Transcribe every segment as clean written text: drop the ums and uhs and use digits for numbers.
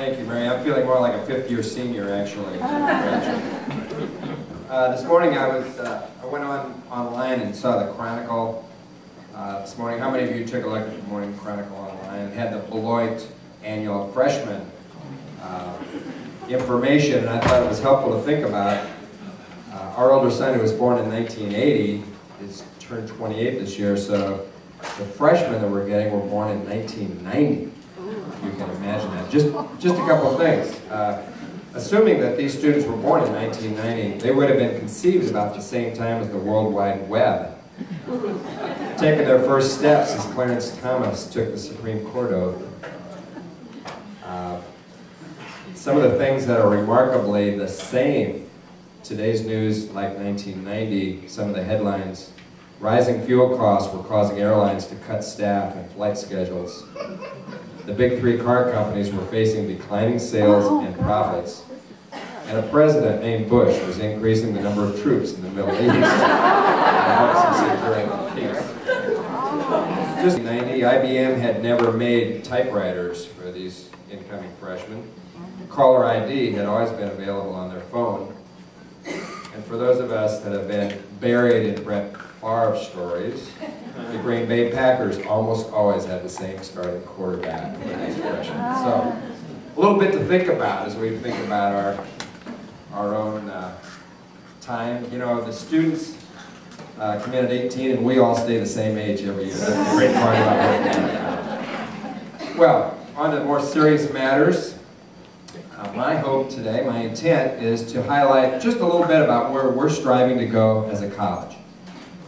Thank you, Mary. I'm feeling more like a fifth-year senior, actually. This morning I went online and saw the Chronicle this morning. How many of you took a look at the Morning Chronicle online? It had the Beloit annual freshman information, and I thought it was helpful to think about. Our older son, who was born in 1980, is turned 28 this year, so the freshmen that we're getting were born in 1990. You can imagine that. Just a couple of things. Assuming that these students were born in 1990, they would have been conceived about the same time as the World Wide Web. Taking their first steps as Clarence Thomas took the Supreme Court oath. Some of the things that are remarkably the same. Today's news, like 1990, some of the headlines. Rising fuel costs were causing airlines to cut staff and flight schedules. The big three car companies were facing declining sales and profits. And a president named Bush was increasing the number of troops in the Middle East. Just in 1990, IBM had never made typewriters for these incoming freshmen. Caller ID had always been available on their phone. And for those of us that have been buried in Brett Favre stories, the Green Bay Packers almost always had the same starting quarterback for these freshmen. So, a little bit to think about as we think about our own time. You know, the students come in at 18 and we all stay the same age every year. That's the great part about it. Well, on to more serious matters. My hope today, my intent, is to highlight just a little bit about where we're striving to go as a college.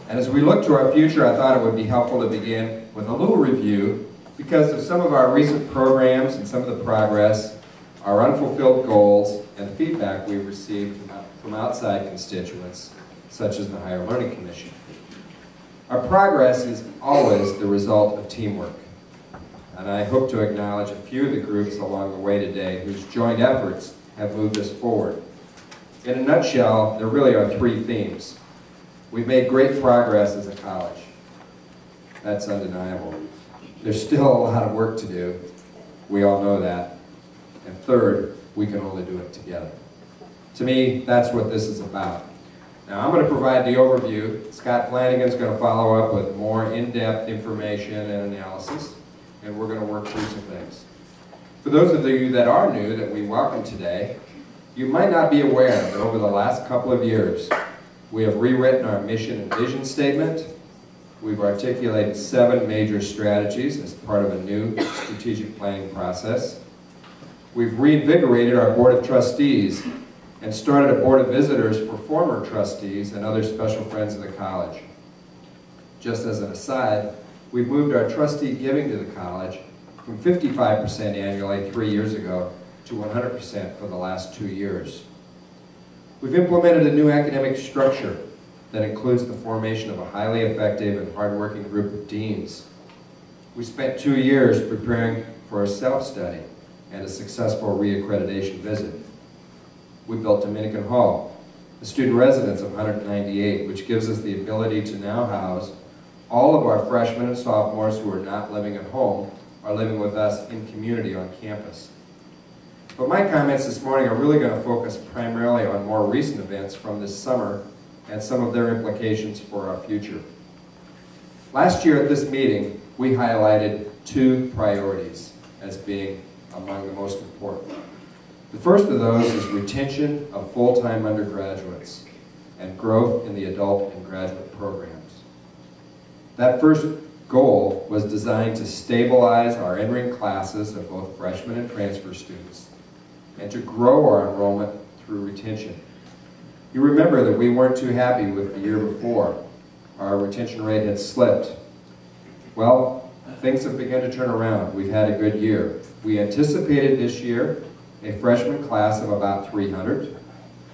And as we look to our future, I thought it would be helpful to begin with a little review because of some of our recent programs and some of the progress, our unfulfilled goals, and the feedback we've received from outside constituents, such as the Higher Learning Commission. Our progress is always the result of teamwork. And I hope to acknowledge a few of the groups along the way today whose joint efforts have moved us forward. In a nutshell, there really are three themes. We've made great progress as a college. That's undeniable. There's still a lot of work to do. We all know that. And third, we can only do it together. To me, that's what this is about. Now, I'm going to provide the overview. Scott Flanagan's going to follow up with more in-depth information and analysis. And we're going to work through some things. For those of you that are new that we welcome today, you might not be aware that over the last couple of years, we have rewritten our mission and vision statement. We've articulated 7 major strategies as part of a new strategic planning process. We've reinvigorated our Board of Trustees and started a Board of Visitors for former trustees and other special friends of the college. Just as an aside, we've moved our trustee giving to the college from 55% annually 3 years ago to 100% for the last 2 years. We've implemented a new academic structure that includes the formation of a highly effective and hardworking group of deans. We spent 2 years preparing for a self-study and a successful reaccreditation visit. We built Dominican Hall, a student residence of 198, which gives us the ability to now house all of our freshmen and sophomores who are not living at home are living with us in community on campus. But my comments this morning are really going to focus primarily on more recent events from this summer and some of their implications for our future. Last year at this meeting, we highlighted 2 priorities as being among the most important. The first of those is retention of full-time undergraduates and growth in the adult and graduate programs. That first goal was designed to stabilize our entering classes of both freshmen and transfer students and to grow our enrollment through retention. You remember that we weren't too happy with the year before. Our retention rate had slipped. Well, things have begun to turn around. We've had a good year. We anticipated this year a freshman class of about 300,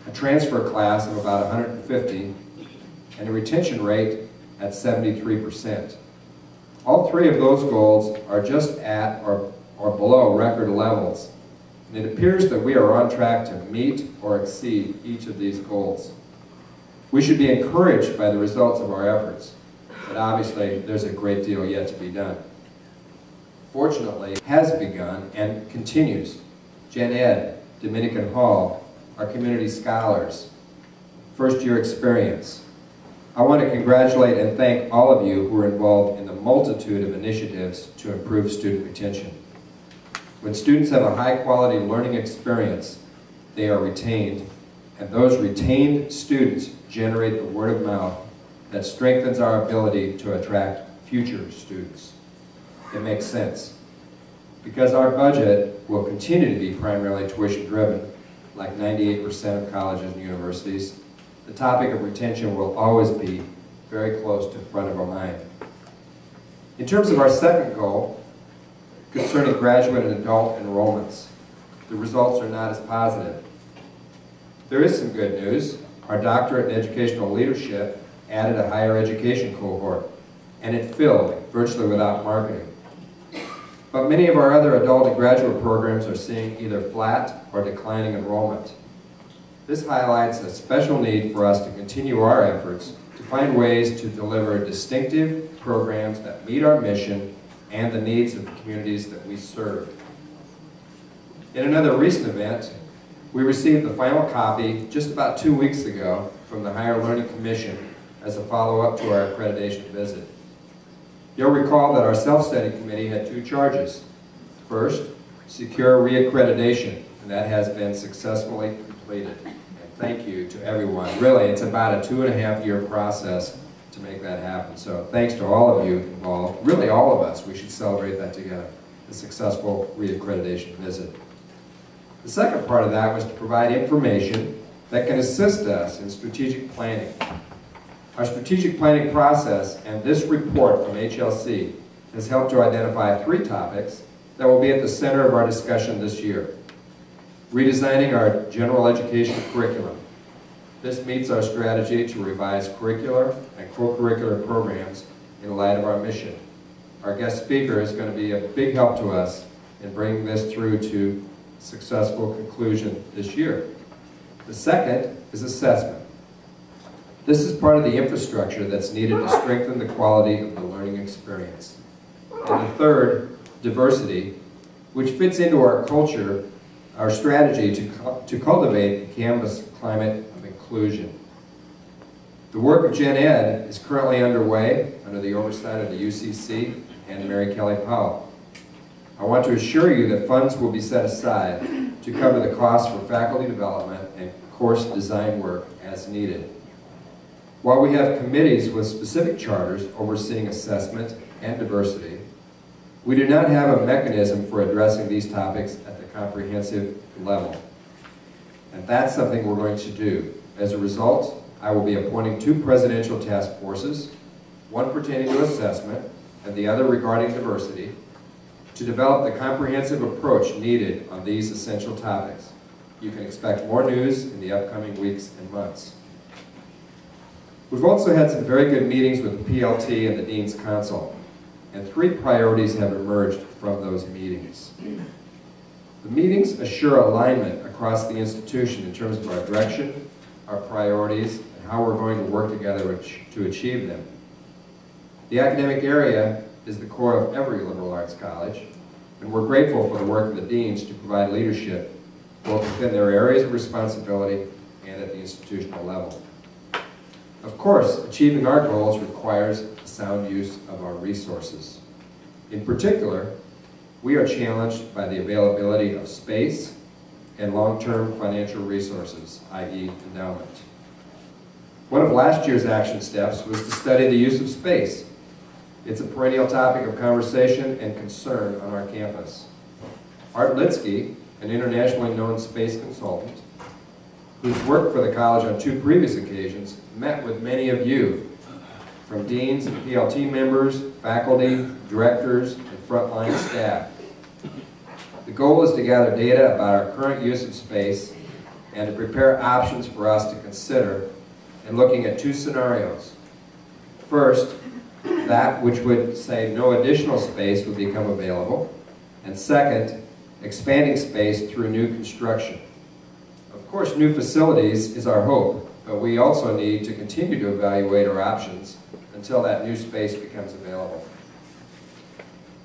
a transfer class of about 150, and a retention rate at 73%. All 3 of those goals are just at or below record levels. And it appears that we are on track to meet or exceed each of these goals. We should be encouraged by the results of our efforts, but obviously there's a great deal yet to be done. Fortunately, it has begun and continues Gen Ed, Dominican Hall, our community scholars, first-year experience. I want to congratulate and thank all of you who are involved in the multitude of initiatives to improve student retention. When students have a high-quality learning experience, they are retained, and those retained students generate the word of mouth that strengthens our ability to attract future students. It makes sense. Because our budget will continue to be primarily tuition-driven, like 98% of colleges and universities, the topic of retention will always be very close to the front of our mind. In terms of our second goal, concerning graduate and adult enrollments, the results are not as positive. There is some good news. Our doctorate in educational leadership added a higher education cohort, and it filled virtually without marketing. But many of our other adult and graduate programs are seeing either flat or declining enrollment. This highlights a special need for us to continue our efforts to find ways to deliver distinctive programs that meet our mission and the needs of the communities that we serve. In another recent event, we received the final copy just about 2 weeks ago from the Higher Learning Commission as a follow-up to our accreditation visit. You'll recall that our self-study committee had two charges. First, secure reaccreditation, and that has been successfully completed. And thank you to everyone. Really, it's about a 2.5-year process to make that happen. So thanks to all of you involved, really all of us. We should celebrate that together, the successful reaccreditation visit. The second part of that was to provide information that can assist us in strategic planning. Our strategic planning process and this report from HLC has helped to identify 3 topics that will be at the center of our discussion this year. Redesigning our general education curriculum. This meets our strategy to revise curricular and co-curricular programs in light of our mission. Our guest speaker is going to be a big help to us in bringing this through to successful conclusion this year. The second is assessment. This is part of the infrastructure that's needed to strengthen the quality of the learning experience. And the third, diversity, which fits into our culture, our strategy to cultivate the Canvas climate of inclusion. The work of Gen Ed is currently underway under the oversight of the UCC and Mary Kelly Powell. I want to assure you that funds will be set aside to cover the costs for faculty development and course design work as needed. While we have committees with specific charters overseeing assessment and diversity, we do not have a mechanism for addressing these topics at the comprehensive level. And that's something we're going to do. As a result, I will be appointing 2 presidential task forces, one pertaining to assessment and the other regarding diversity, to develop the comprehensive approach needed on these essential topics. You can expect more news in the upcoming weeks and months. We've also had some very good meetings with the PLT and the Dean's Council, and 3 priorities have emerged from those meetings. The meetings assure alignment across the institution in terms of our direction, our priorities, and how we're going to work together to achieve them. The academic area is the core of every liberal arts college, and we're grateful for the work of the deans to provide leadership both within their areas of responsibility and at the institutional level. Of course, achieving our goals requires a sound use of our resources. In particular, we are challenged by the availability of space and long-term financial resources, i.e. endowment. One of last year's action steps was to study the use of space. It's a perennial topic of conversation and concern on our campus. Art Litsky, an internationally known space consultant, who's worked for the college on 2 previous occasions, met with many of you, from deans and PLT members, faculty, directors, and frontline staff. The goal is to gather data about our current use of space and to prepare options for us to consider in looking at 2 scenarios. First, that which would say no additional space would become available, and second, expanding space through new construction. Of course, new facilities is our hope, but we also need to continue to evaluate our options until that new space becomes available.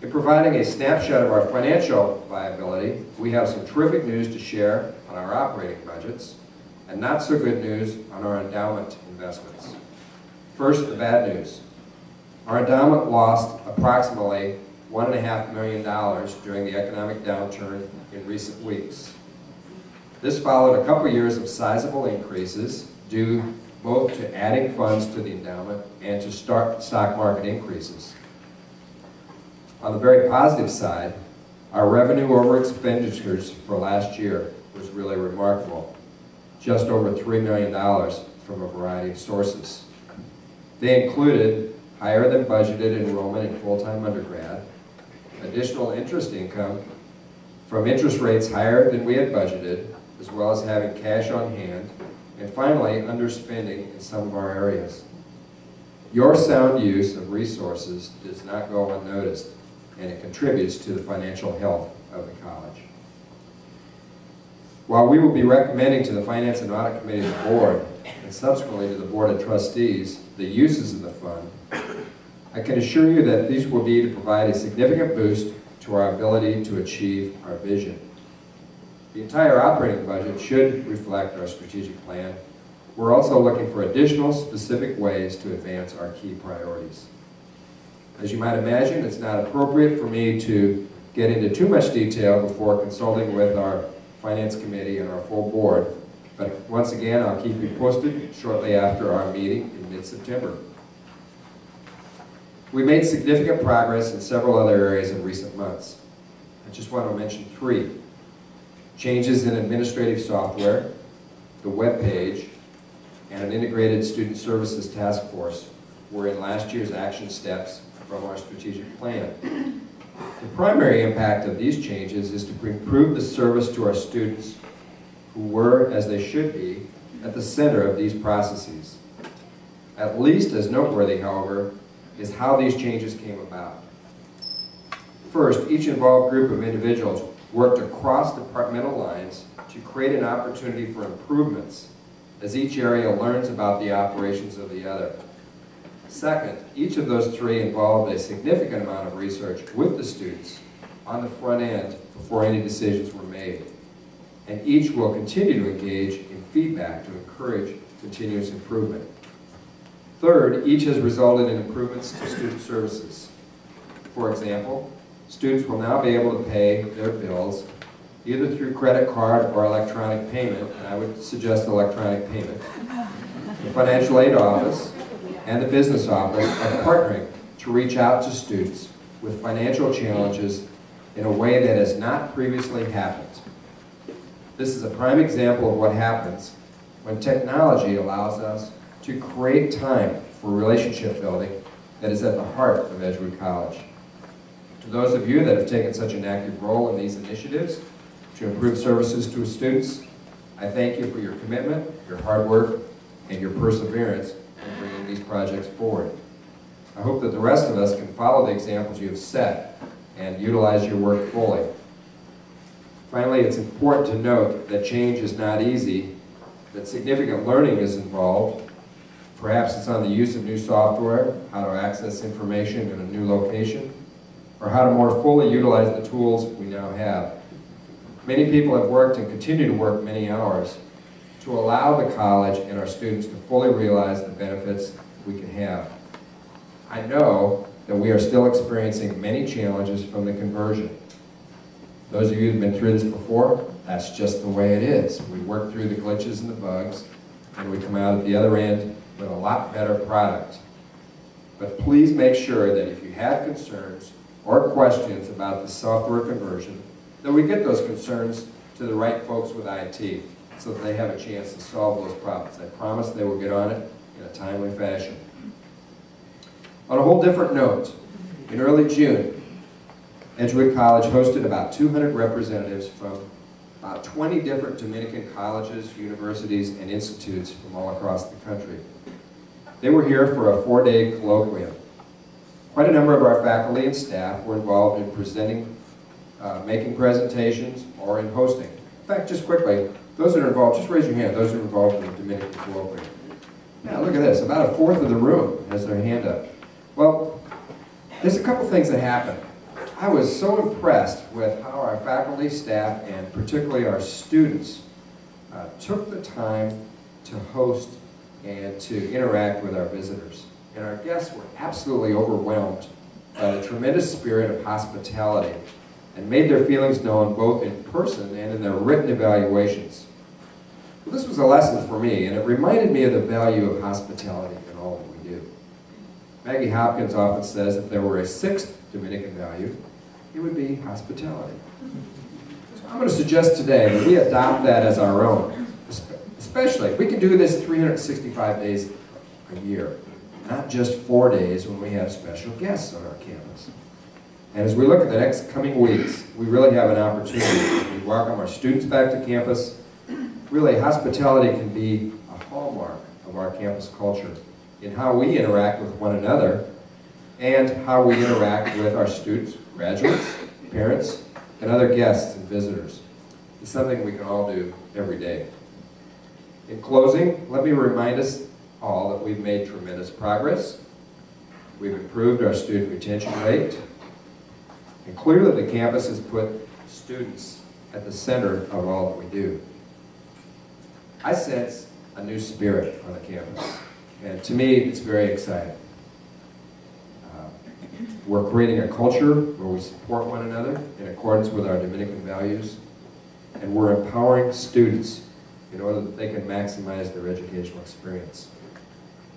In providing a snapshot of our financial viability, we have some terrific news to share on our operating budgets, and not so good news on our endowment investments. First, the bad news. Our endowment lost approximately $1.5 million during the economic downturn in recent weeks. This followed a couple years of sizable increases due both to adding funds to the endowment and to stock market increases. On the very positive side, our revenue over expenditures for last year was really remarkable. Just over $3 million from a variety of sources. They included higher than budgeted enrollment in full-time undergrad, additional interest income from interest rates higher than we had budgeted, as well as having cash on hand, and finally, underspending in some of our areas. Your sound use of resources does not go unnoticed, and it contributes to the financial health of the college. While we will be recommending to the Finance and Audit Committee of the Board, and subsequently to the Board of Trustees, the uses of the fund, I can assure you that these will be to provide a significant boost to our ability to achieve our vision. The entire operating budget should reflect our strategic plan. We're also looking for additional specific ways to advance our key priorities. As you might imagine, it's not appropriate for me to get into too much detail before consulting with our Finance Committee and our full board, but once again, I'll keep you posted shortly after our meeting in mid-September. We made significant progress in several other areas in recent months. I just want to mention three. Changes in administrative software, the web page, and an integrated student services task force were in last year's action steps from our strategic plan. The primary impact of these changes is to improve the service to our students who were, as they should be, at the center of these processes. At least as noteworthy, however, is how these changes came about. First, each involved group of individuals worked across departmental lines to create an opportunity for improvements as each area learns about the operations of the other. Second, each of those three involved a significant amount of research with the students on the front end before any decisions were made. And each will continue to engage in feedback to encourage continuous improvement. Third, each has resulted in improvements to student services. For example, students will now be able to pay their bills either through credit card or electronic payment, and I would suggest electronic payment. The financial aid office and the business office are partnering to reach out to students with financial challenges in a way that has not previously happened. This is a prime example of what happens when technology allows us to create time for relationship building that is at the heart of Edgewood College. To those of you that have taken such an active role in these initiatives to improve services to students, I thank you for your commitment, your hard work, and your perseverance in bringing these projects forward. I hope that the rest of us can follow the examples you have set and utilize your work fully. Finally, it's important to note that change is not easy, that significant learning is involved. Perhaps it's on the use of new software, how to access information in a new location, or how to more fully utilize the tools we now have. Many people have worked and continue to work many hours to allow the college and our students to fully realize the benefits we can have. I know that we are still experiencing many challenges from the conversion. Those of you who have been through this before, that's just the way it is. We work through the glitches and the bugs, and we come out at the other end with a lot better product. But please make sure that if you have concerns or questions about the software conversion, that we get those concerns to the right folks with IT so that they have a chance to solve those problems. I promise they will get on it in a timely fashion. On a whole different note, in early June, Edgewood College hosted about 200 representatives from about 20 different Dominican colleges, universities, and institutes from all across the country. They were here for a 4-day colloquium. Quite a number of our faculty and staff were involved in presenting, making presentations, or in hosting. In fact, just quickly, those that are involved, just raise your hand, those that are involved in the Dominican colloquium. Now look at this, about a fourth of the room has their hand up. Well, there's a couple things that happen I was so impressed with how our faculty, staff, and particularly our students took the time to host and to interact with our visitors. And our guests were absolutely overwhelmed by the tremendous spirit of hospitality and made their feelings known both in person and in their written evaluations. Well, this was a lesson for me, and it reminded me of the value of hospitality in all that we do. Maggie Hopkins often says if there were a sixth Dominican value, it would be hospitality. So I'm going to suggest today that we adopt that as our own. Especially, we can do this 365 days a year, not just 4 days when we have special guests on our campus. And as we look at the next coming weeks, we really have an opportunity. We welcome our students back to campus. Really, hospitality can be a hallmark of our campus culture in how we interact with one another and how we interact with our students, graduates, parents, and other guests and visitors. It's something we can all do every day. In closing, let me remind us all that we've made tremendous progress. We've improved our student retention rate. And clearly the campus has put students at the center of all that we do. I sense a new spirit on the campus. And to me, it's very exciting. We're creating a culture where we support one another in accordance with our Dominican values. And we're empowering students in order that they can maximize their educational experience.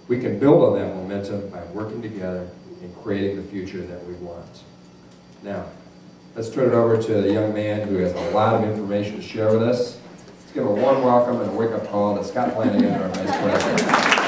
We can build on that momentum by working together and creating the future that we want. Now, let's turn it over to the young man who has a lot of information to share with us. Let's give a warm welcome and a wake-up call to Scott Flanagan, our Vice President.